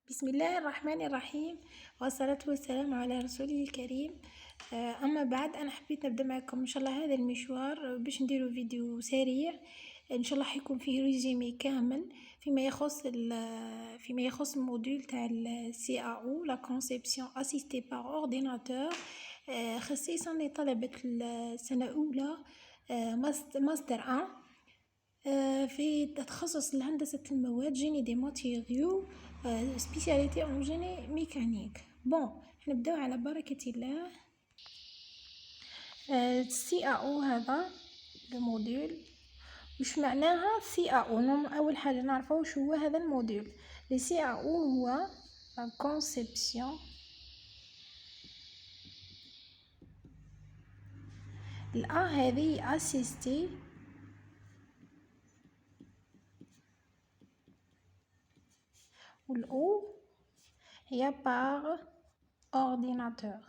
بسم الله الرحمن الرحيم، والصلاة والسلام على رسوله الكريم. أما بعد، أنا حبيت نبدأ معكم إن شاء الله هذا المشوار باش نديرو فيديو سريع إن شاء الله حيكون فيه ريزومي كامل فيما يخص الموديول تاع ال CAO la conception assistée par ordinateur، خصيصا لطلبة السنة الأولى، ماستر 1 في تخصص هندسة المواد جيني دي ماتيريو، سبيسياليتي اون جيني ميكانيك. بون نبداو على بركة الله. سي او هذا الموديول وش معناها سي او؟ اول حاجه نعرفه وش هو هذا الموديول. لي سي او هو لا كونسيبسيون الأ هذه اسيستي والأو هي باغ اورديناتور.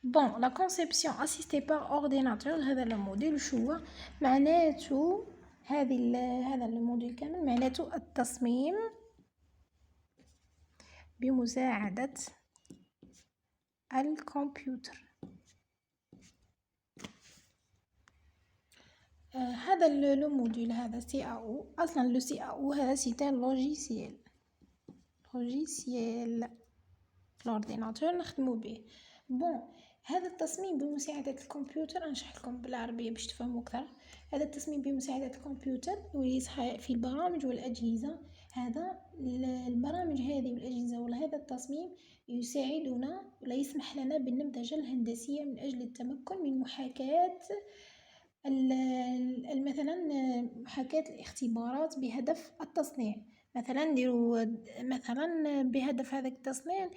بون لا كونسيبسيون اسيستي باغ اورديناتور هذا الموديل شو هو معناته؟ هذا الموديل كامل معناته التصميم بمساعدة الكمبيوتر. هذا لو موديل هذا سي او، اصلا لو سي او هذا سيتان لوجيسيال لورديناتور نخدمو به. بون هذا التصميم بمساعدة الكمبيوتر نشرح لكم بالعربية باش تفهموا أكثر. هذا التصميم بمساعدة الكمبيوتر ويصحى في البرامج والأجهزة. هذا البرامج هذه والأجهزة وهذا التصميم يساعدنا ولا يسمح لنا بالنمذجة الهندسية من أجل التمكن من محاكاة مثلا محاكاة الاختبارات بهدف التصنيع. مثلا نديرو مثلا بهدف هذا التصنيع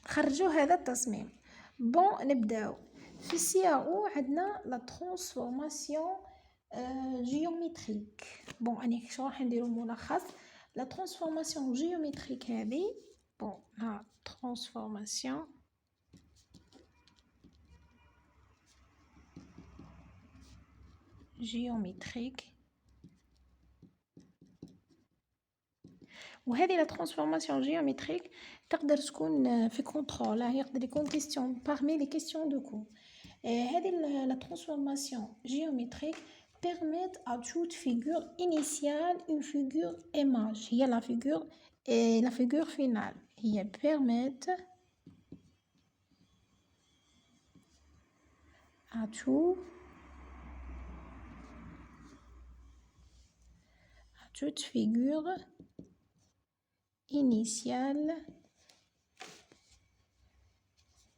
نخرجو هذا التصميم. بون نبداو في السي او. عندنا لا ترانسفورماسيون جيومتريك. بون اني راح نديرو ملخص. لا ترانسفورماسيون جيومتريك هذه، بون لا ترانسفورماسيون جيومتريك، وهذه لا ترانسفورماسيون جيومتريك تقدر تكون في كونترول، يقدر يكون كيستيون بارمي لي كيستيون دو كو. هذه لا ترانسفورماسيون جيومتريك permet à toute figure initiale une figure image. هي la figure finale. هي permet à toute figure initiale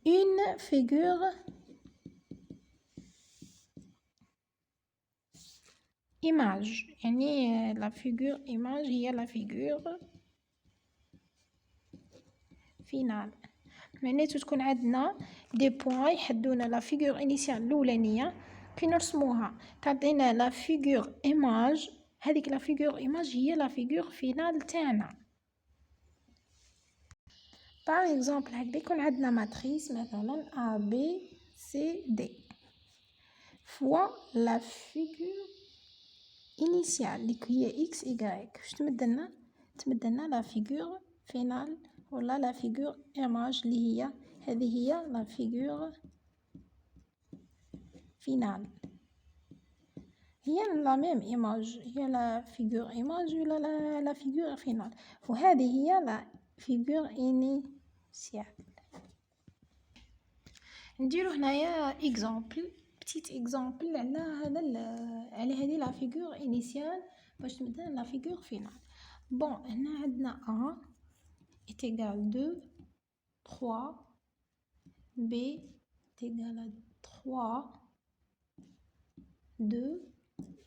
une figure image. يعني la figure image هي la figure فينال. معناته تكون عندنا دي بوين يحدونا لا فيغور انيسيال الاولانيه كي نرسموها تعطينا لا فيغور ايماج. هذيك لا فيغور ايماج هي لا فيغور فينال تاعنا. باغ اكزومبل هكذا يكون عندنا ماتريس مثلا ا بي سي دي فوا لا فيغور انيسيال اللي هي اكس ايغريك. واش تمدلنا لا فيغور فينال ولا لا فيغور ايماج اللي هي هذه هي لا فيغور فينال. هي لا ميم ايماج، هي لا فيغور ايماج ولا لا فيغور فينال، وهذه هي لا فيغور انيسيال. نديرو هنايا اكزامبل بتيت اكزامبل على على هذه لا فيغور انيسيال باش تمدلنا لا فيغور فينال. بون هنا عندنا ا est égal 2 3 b est égal à 3 2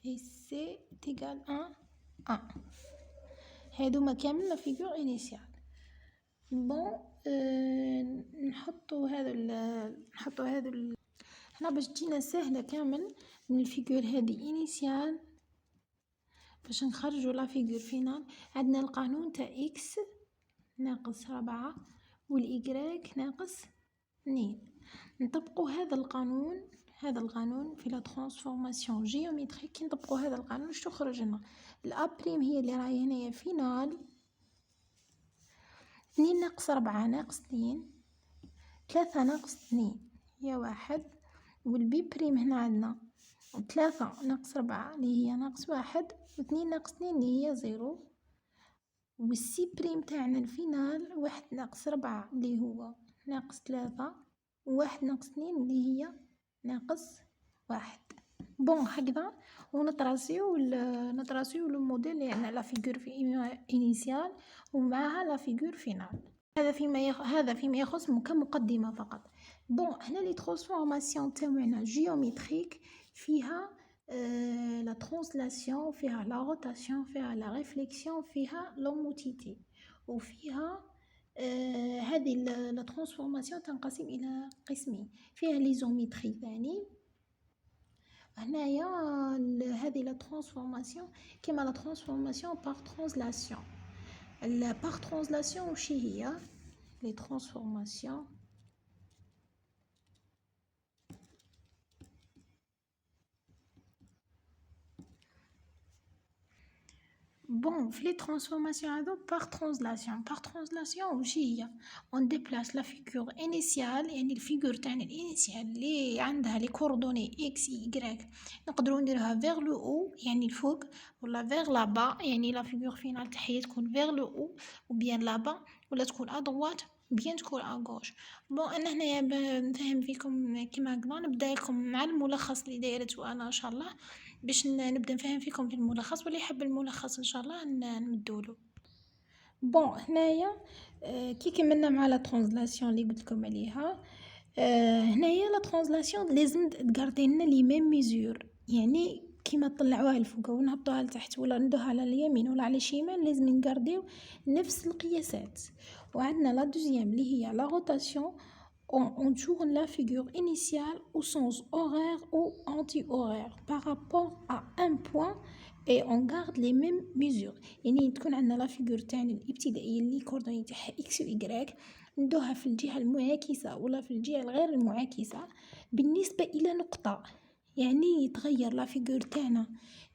et c est égal à 1. هادوما كامل لا فيغور انيسيال. بون نحطو هذا هنا باش تجينا سهله كامل من الفيغور هذه انيسيال باش نخرجوا لا فيغور فينال. عندنا القانون تاع اكس ناقص 4 والإيكغيك ناقص 2. نطبقوا هذا القانون هذا القانون في لا ترانسفورماسيون جيومتريك. كي نطبقو هذا القانون واش تخرج لنا؟ الأ بريم هي اللي راهي هنايا فينال 2 ناقص 4 ناقص 2 3 ناقص 2 هي 1، والبي بريم هنا عندنا 3 ناقص 4 اللي هي ناقص 1 و2 ناقص 2 اللي هي 0، والسي بريم تاعنا الفينال 1 ناقص 4 اللي هو ناقص 3 و1 ناقص 2 اللي هي ناقص 1. بون هكذا ونطراسيو لو موديل اللي عندنا لا فيغور في انيسيال ومعها لا فيغور فينال. هذا فيما يخص كمقدمه فقط. بون هنا لي ترانسفورماسيون تاعنا جيومتريك فيها لا ترانسلاسيون، فيها لا روتاسيون، فيها لا ريفليكسيون، فيها لوموتيتي، وفيها هذه لا ترانسفورماسيون تنقسم الى قسمين، فيها ليزوميتري ثاني. هنايا هذه لا ترانسفورماسيون كيما لا ترانسفورماسيون باغ ترانسلاسيون. باغ ترانسلاسيون وش هي؟ لي ترانسفورماسيون بون في لي ترانسفورماسيون هذو باغ ترانسلاسيون وش هي؟ اون ديبلاس لا فيغور انيسيال، يعني الفيغور تاعنا الانيسيال اللي عندها لي كوردوني اكس يغريك نقدروا نديروها فيغ لو او يعني الفوق، ولا فيغ لا با يعني لا فيغور فينال تاعها تكون فيغ لو او و بيان لا با، ولا تكون ا دوات بيان تكون ا غوش. بون انا هنايا نفهم فيكم كيما هكذا، نبدا لكم مع الملخص اللي دايرته انا ان شاء الله باش نبدا نفهم فيكم في الملخص، واللي يحب الملخص ان شاء الله نمدولو. بون هنايا كي كملنا مع لا ترانسلاسيون اللي قلت لكم عليها، هنايا لا ترانسلاسيون لازم تغاردي لنا لي ميم ميزور، يعني كيما طلعوها لفوق ونهبطوها لتحت ولا ندوها على اليمين ولا على الشمال لازم نغارديو نفس القياسات. وعندنا لا دوزيام اللي هي لا روتاسيون، on tourne la figure initiale au sens horaire ou anti-horaire par rapport à un point et on garde les mêmes mesures. يعني تكون عندنا لا فيغور تاعنا الابتدائيه اللي كوردوني تاعها اكس و واي ندوها في الجهه المعاكسه ولا في الجهه الغير المعاكسه بالنسبه الى نقطه، يعني يتغير لا فيغور تاعنا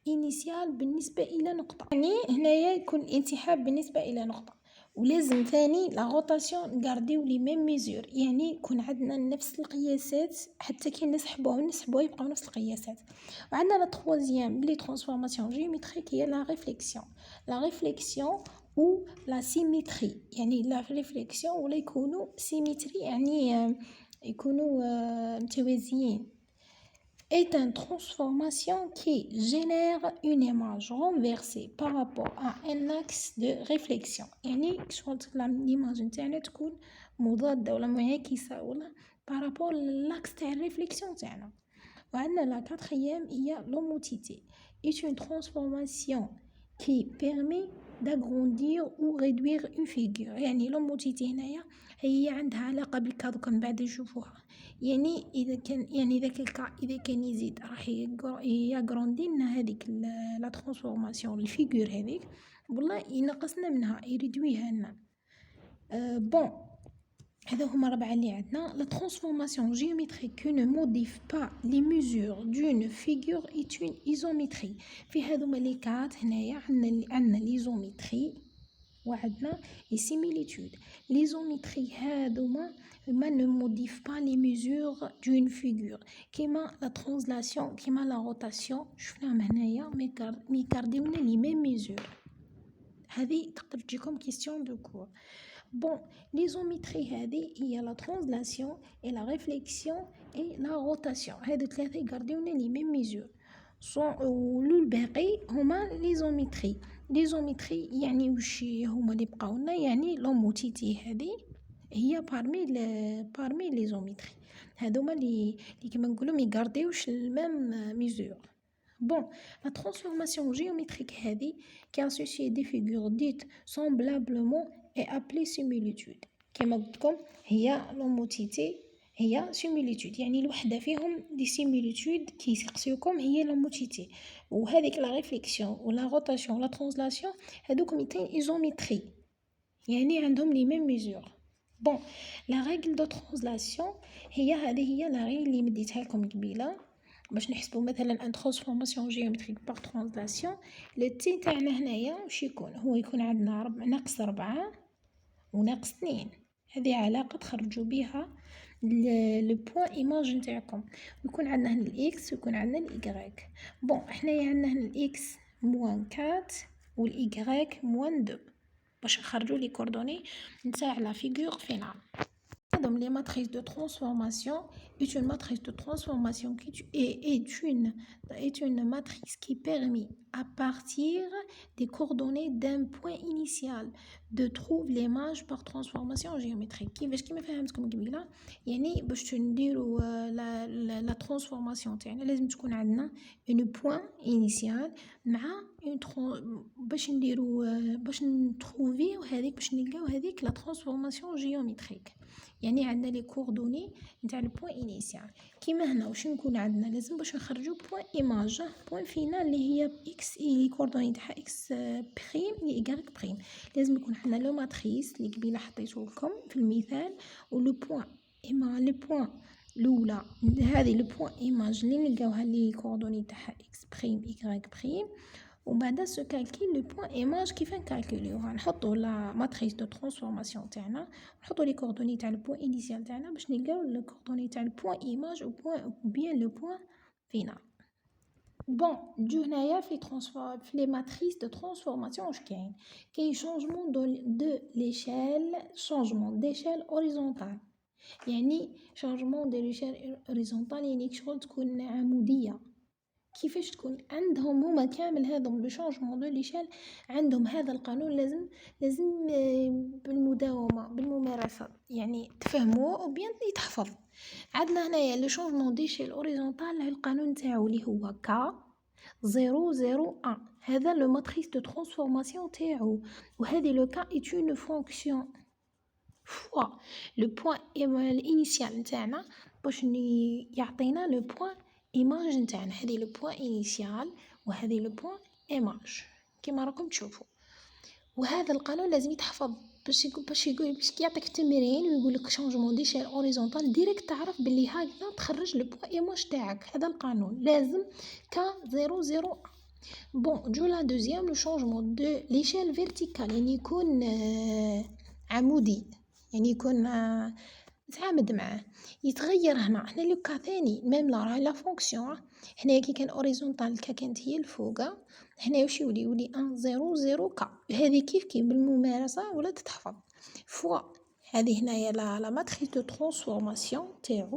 انيسيال بالنسبه الى نقطه، يعني هنايا يكون الانسحاب بالنسبه الى نقطه. ولازم ثاني لا روتاسيون نغارديو لي ميم ميزور، يعني يكون عندنا نفس القياسات حتى كي نسحبوه يبقاو نفس القياسات. وعندنا لا تروازيام لي ترانسفورماسيون جيومتريك هي لا ريفليكسيون ou la symétrie، يعني لا ريفليكسيون ولا يكونوا سيميتري يعني يكونوا متوازيين. est une transformation qui génère une image renversée par rapport à un axe de réflexion، يعني شغل l'image نتاعنا تكون مضادة ولا معاكسة ولا par rapport l'axe تاع الريفليكسيون تاعنا. وعندنا لا quatrième هي l'homotité est une transformation qui permet d'agrandir ou réduire une figure، يعني l'homotité هنايا هي عندها علاقة بالكا من بعد نشوفوها، يعني إذا كان يزيد راح يغراندي لنا هذيك لا ترانسفورماسيون الفيغور هذيك، والله ينقصنا منها يريدويها لنا. بون هذا هما 4 اللي عندنا. لا ترانسفورماسيون جيومتريك كو نو موديف با لي ميزور دون فيغور ايت اون ايزومتري. في هذوما لي كات هنايا عندنا ليزومتري وعندنا لي سيميليتود. ليزومتري هذوما ما نو موديف با لي ميزور دون فيغور، كيما لا ترانسلاسيون كيما لا روتاسيون شفناهم هنايا مي كارديونا لي ميم ميزور. هذه تقدر تجيكم كيستيون دو كور. بون ليزومتري هذه هي لا ترانسلاسيون اي لا ريفليكسيون اي لا روتاسيون، هادو ثلاثه يغارديونا لي ميم ميزور. ولو الباقي هما ليزومتري يعني وش هما اللي بقاولنا، يعني لوموتيتي هذه هي بارمي ليزومتري، هذوما اللي كيما نقولوا ما يغارديوش الميم ميزور. Bon, la transformation géométrique هذه qui associe des figures dites semblablement est appelée similitude. كما قلت لكم هي لوموتيتي هي similitude، يعني الوحدة فيهم دي similitude كي يسقسيوكم هي لوموتيتي، وهذيك لا ريفليكسيون ولا روتاسيون ولا ترانسلاسيون هذوك ميتين ايزومتري، يعني عندهم لي ميم ميزور. بون لا ريغل دو ترانزلاسيون هي لا ريغل اللي مديتها لكم قبيله باش نحسبوا مثلا ان ترانسفورماسيون جيومتريك بار ترانزلاسيون. لو تي تاعنا هنايا واش يكون؟ هو يكون عندنا ناقص 4 وناقص 2. هذه علاقة تخرجوا بها لو بوين ايماج نتاعكم. ويكون عندنا هنا الاكس ويكون عندنا الايغريك. بون حنايا عندنا هنا الاكس موان 4 والايغريك موان 2 باش نخرجوا لي كوردوني نتاع لا فيغور فينال. Donc, les matrices de transformation est une matrice de transformation est une matrice qui permet à partir des coordonnées d'un point initial de trouver l'image par transformation géométrique. كيما فهمتكم قبيله يعني باش نديروا لا ترانسفورماسيون تاعنا لازم تكون عندنا une point initial مع باش نديروا باش نتروفيو هذيك باش نلقاو هذيك لا ترانسفورماسيون جيومتريك. يعني عندنا لي كوردوني نتاع البوين انيسيال كيما هنا واش نكون عندنا لازم باش نخرجوا بوين ايماج بوين فينال اللي هي اكس لي كوردوني تاعها اكس بريم لي ايغريك بريم. لازم يكون عندنا لو ماتريس اللي قبيله حطيته لكم في المثال ولو بوين لو بوين الاولى هذه لو بوين ايماج اللي نلقاوها لي كوردوني تاعها اكس بريم ايغريك بريم. وبعد سو كالكول لو بوين ايماج كيف نكالكوليوها نحطوا لا ماتريس دو ترانسفورماسيون تاعنا نحطوا لي كوردوني تاع البوين انيسيال تاعنا باش نلقاو لو كوردوني تاع البوين ايماج و بيان لو بوين فينال. بون نجيو هنايا في لي ماتريس دو ترانسفورماسيون واش كاين شونجمون دو ليشيل شونجمون ديشيل اوريزونتال يعني شونجمون دو ليشيل اوريزونتال يعني شغل تكون عموديه. كيفاش تكون عندهم هما كامل هذم لو شونجمون دو ليشيل عندهم هذا القانون لازم بالمداومه بالممارسه يعني تفهموه او بيان يتحفظ. عندنا هنايا لو شونجمون ديشيل اوريزونتال القانون تاعو اللي هو ك 001 هذا لو ماتريس دو ترانسفورماسيون تاعو. وهذه لو كا ايت اون فونكسيون فوا لو بوين الانيسيال نتاعنا باش يعطينا لو بوين ايماج نتاعنا. هذه لو بوين انيسيال وهذه لو بوين ايماج كيما راكم تشوفوا. وهذا القانون لازم يتحفظ باش يعطيك تمرين ويقول لك شونجمون ديشيل اوريزونتال ديريكت تعرف باللي هكذا تخرج لو بوين ايماج تاعك. هذا القانون لازم ك 00. بون جو لا دوزيام لو شونجمون دو ليشيل فيرتيكال يعني يكون عمودي يعني يكون نتعامد معاه يتغير. هنا لو كا ثاني ميم لا فونكسيون هنا كي كان اوريزونتال كانت هي الفوق هنا واش يولي 1 0 0 كا. هذه كيف بالممارسه ولا تتحفظ فوا. هذه هنايا لا ماتريس دو ترانسفورماسيون تاعو